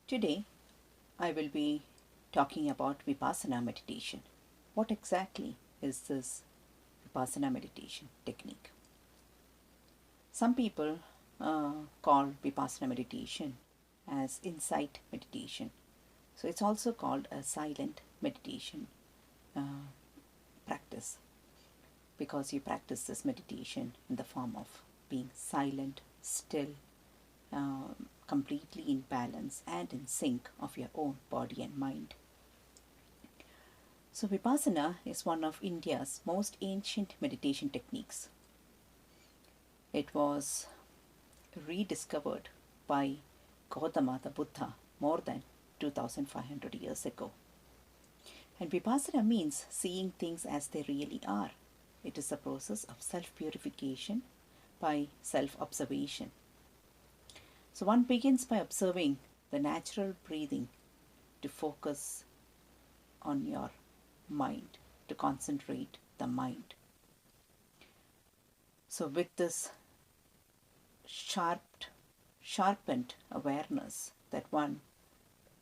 Today, I will be talking about Vipassana meditation. What exactly is this Vipassana meditation technique? Some people call Vipassana meditation as insight meditation. So it's also called a silent meditation uh, practice because you practice this meditation in the form of being silent, still, completely in balance and in sync of your own body and mind. So, Vipassana is one of India's most ancient meditation techniques. It was rediscovered by Gautama the Buddha more than 2500 years ago. And Vipassana means seeing things as they really are. It is a process of self purification by self observation. So, one begins by observing the natural breathing to focus on your mind, to concentrate the mind. So, with this sharp, sharpened awareness that one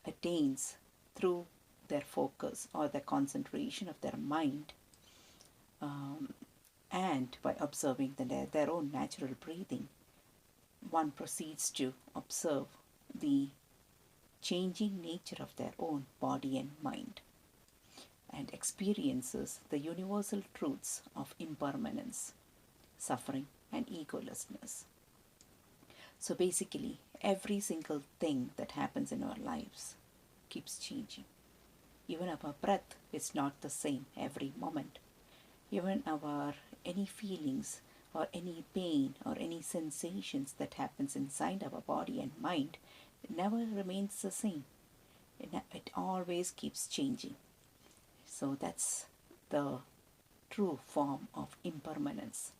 attains through their focus or the concentration of their mind, and by observing their own natural breathing, one proceeds to observe the changing nature of their own body and mind and experiences the universal truths of impermanence, suffering, and egolessness. So basically, every single thing that happens in our lives keeps changing. Even our breath is not the same every moment. Even our any feelings or any pain or any sensations that happens inside our body and mind never remains the same. It always keeps changing. So that's the true form of impermanence.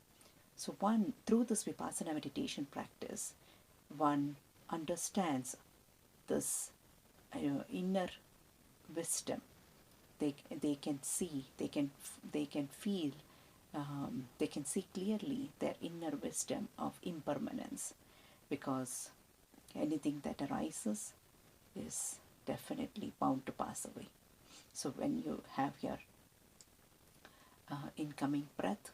So one through this Vipassana meditation practice, one understands this inner wisdom. They can see, they can feel, they can see clearly their inner wisdom of impermanence, because anything that arises is definitely bound to pass away. So when you have your incoming breath,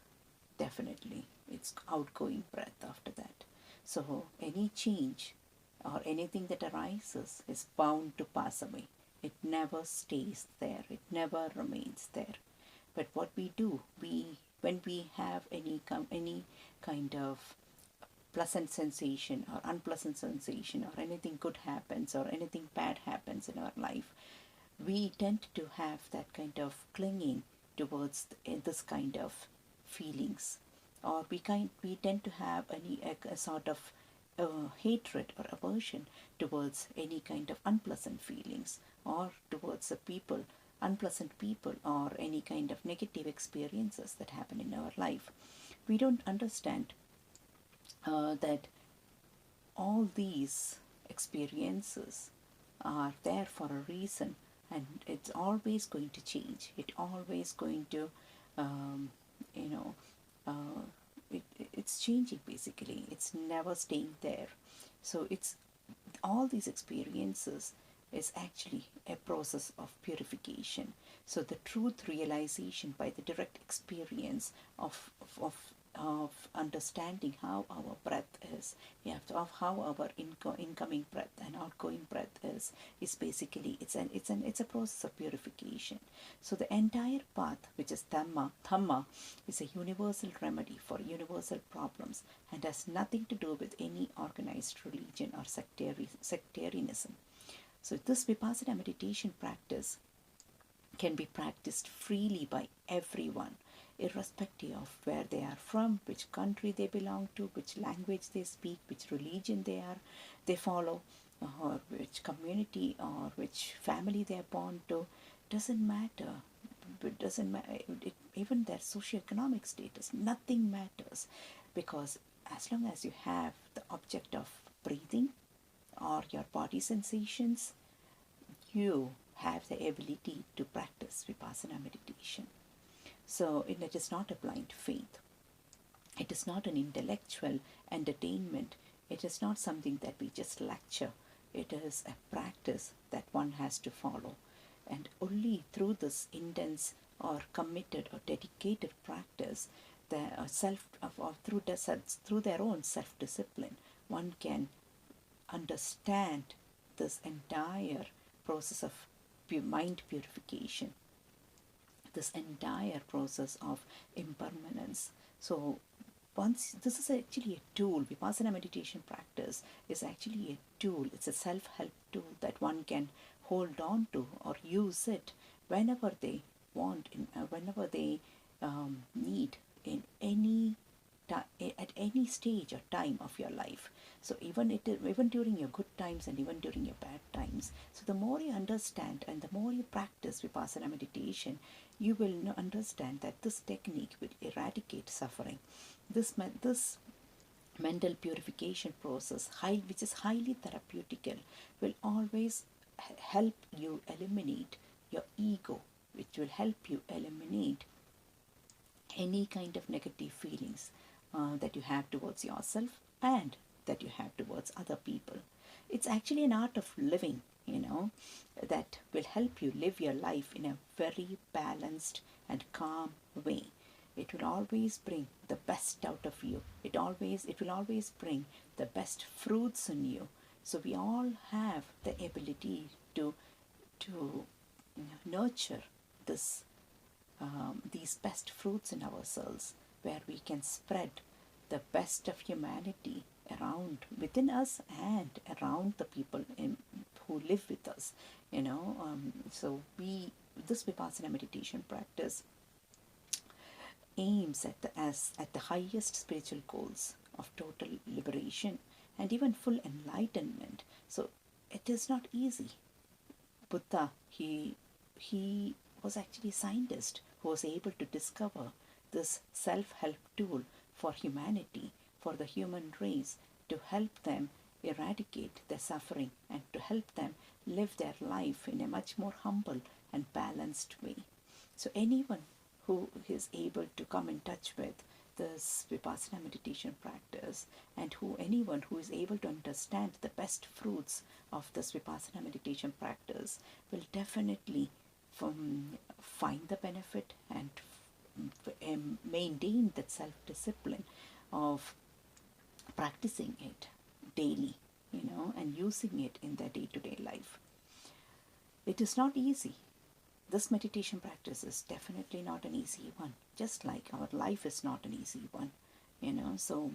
definitely it's outgoing breath after that. So any change or anything that arises is bound to pass away. It never stays there, it never remains there. But what we do, when we have any kind of pleasant sensation or unpleasant sensation, or anything good happens or anything bad happens in our life, we tend to have that kind of clinging towards this kind of feelings, or we tend to have a sort of hatred or aversion towards any kind of unpleasant feelings, or towards the people, unpleasant people, or any kind of negative experiences that happen in our life. We don't understand that all these experiences are there for a reason, and it's always going to change. It always going to, um, you know, uh, it's changing basically. It's never staying there. So it's all these experiences is actually a process of purification. So the truth realization by the direct experience of understanding how our breath is, yeah, of how our incoming breath and outgoing breath is basically it's a process of purification. So the entire path, which is Dhamma, is a universal remedy for universal problems and has nothing to do with any organized religion or sectarianism. So this Vipassana meditation practice can be practiced freely by everyone, irrespective of where they are from, which country they belong to, which language they speak, which religion they follow, or which community or which family they are born to. Doesn't matter. It doesn't matter. Even their socioeconomic status, nothing matters, because as long as you have the object of breathing or your body sensations, you have the ability to practice Vipassana meditation. So it is not a blind faith. It is not an intellectual entertainment. It is not something that we just lecture it is a practice that one has to follow. And only through this intense or committed or dedicated practice, through their own self-discipline, one can understand this entire process of mind purification, this entire process of impermanence. So once this is actually a tool, Vipassana meditation practice is actually a tool. It's a self-help tool that one can hold on to or use it whenever they want, whenever they need, in any at any stage or time of your life. So even during your good times and even during your bad times. So the more you understand and the more you practice Vipassana meditation, you will understand that this technique will eradicate suffering. This mental purification process, which is highly therapeutical, will always help you eliminate your ego, which will help you eliminate any kind of negative feelings that you have towards yourself and that you have towards other people. It's actually an art of living, that will help you live your life in a very balanced and calm way. It will always bring the best out of you. It will always bring the best fruits in you. So we all have the ability to nurture these best fruits in ourselves, where we can spread the best of humanity around within us and around the people who live with us. So this Vipassana meditation practice aims at the highest spiritual goals of total liberation and even full enlightenment. So it is not easy. Buddha, he was actually a scientist who was able to discover this self-help tool for humanity, for the human race, to help them eradicate their suffering and to help them live their life in a much more humble and balanced way. So anyone who is able to come in touch with this Vipassana meditation practice, and anyone who is able to understand the best fruits of this Vipassana meditation practice, will definitely find the benefit and maintain that self-discipline of practicing it daily, and using it in their day-to-day life. It is not easy. This meditation practice is definitely not an easy one, just like our life is not an easy one, so,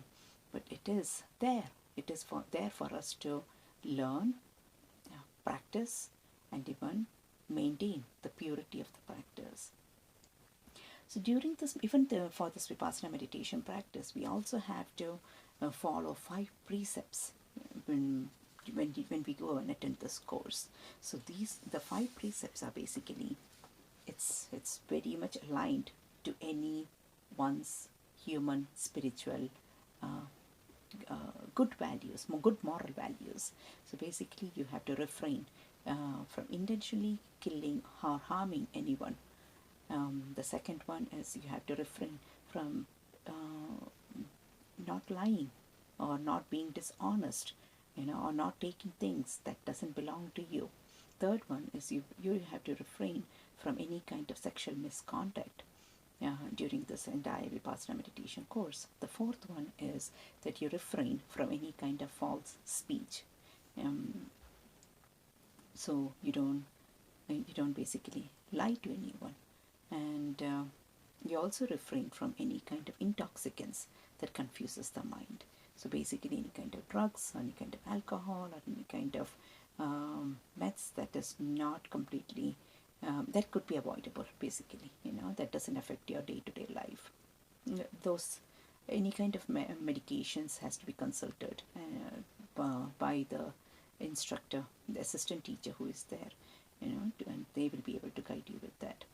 but it is there. It is there for us to learn, practice, and even maintain the purity of the practice. So during this, for this Vipassana meditation practice, we also have to follow 5 precepts when we go and attend this course. So the 5 precepts are basically, it's very much aligned to anyone's human spiritual good values, good moral values. So basically, you have to refrain from intentionally killing or harming anyone. The second one is you have to refrain from not lying or not being dishonest, or not taking things that doesn't belong to you. Third one is you have to refrain from any kind of sexual misconduct during this entire Vipassana meditation course. The fourth one is that you refrain from any kind of false speech. So you don't basically lie to anyone, and you also refrain from any kind of intoxicants that confuses the mind. So basically, any kind of drugs, any kind of alcohol, or any kind of meds that is not completely that could be avoidable. Basically, that doesn't affect your day-to-day life. Those any kind of medications has to be consulted by the instructor, the assistant teacher who is there, and they will be able to guide you with that.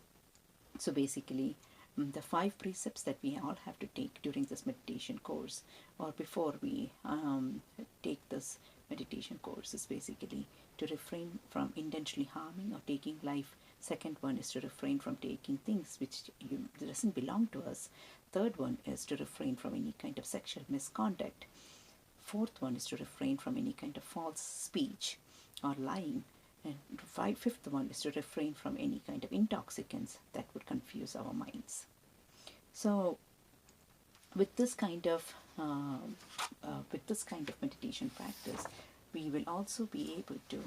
So basically, the 5 precepts that we all have to take during this meditation course, or before we take this meditation course, is basically to refrain from intentionally harming or taking life. Second one is to refrain from taking things which doesn't belong to us. Third one is to refrain from any kind of sexual misconduct. Fourth one is to refrain from any kind of false speech. or lying. And fifth one is to refrain from any kind of intoxicants that would confuse our minds. So with this kind of meditation practice, we will also be able to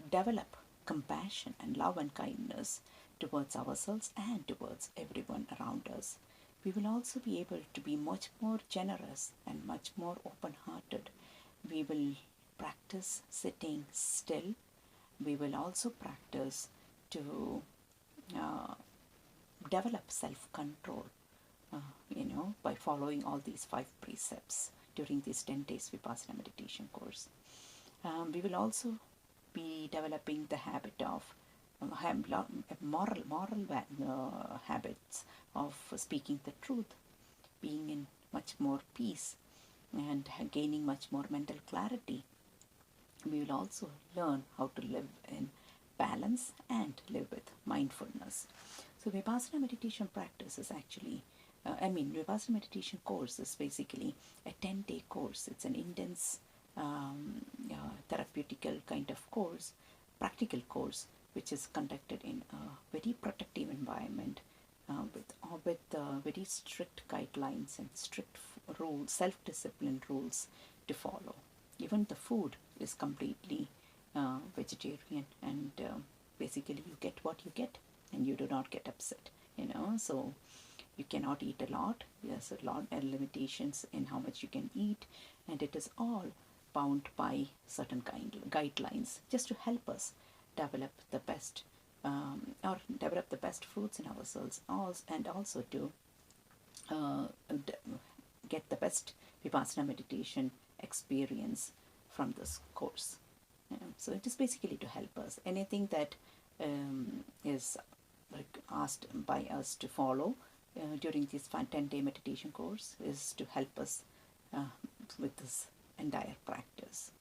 develop compassion and love and kindness towards ourselves and towards everyone around us. We will also be able to be much more generous and much more open hearted. We will practice sitting still. We will also practice to develop self control, by following all these 5 precepts during this 10 days Vipassana meditation course. We will also be developing the habit of moral habits of speaking the truth, being in much more peace, and gaining much more mental clarity. We will also learn how to live in balance and live with mindfulness. So Vipassana meditation practice is actually, Vipassana meditation course is basically a 10-day course. It's an intense therapeutical kind of course, practical course, which is conducted in a very protective environment with very strict guidelines and strict rules, self-disciplined rules to follow. Even the food is completely vegetarian, and basically you get what you get and you do not get upset, so you cannot eat a lot. There's a lot of limitations in how much you can eat, and it is all bound by certain guidelines just to help us develop the best fruits in ourselves, and also to get the best Vipassana meditation experience from this course. So it is basically to help us. Anything that is asked by us to follow during this 10-day meditation course is to help us with this entire practice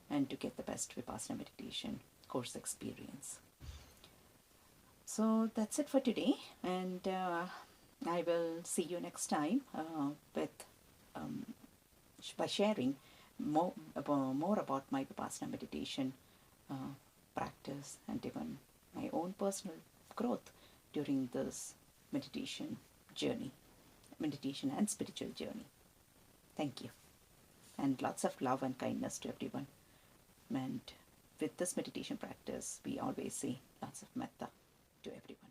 and to get the best Vipassana meditation course experience. So that's it for today, and I will see you next time by sharing more about my Vipassana meditation practice and even my own personal growth during this meditation and spiritual journey. Thank you, and lots of love and kindness to everyone. And with this meditation practice, we always say lots of metta to everyone.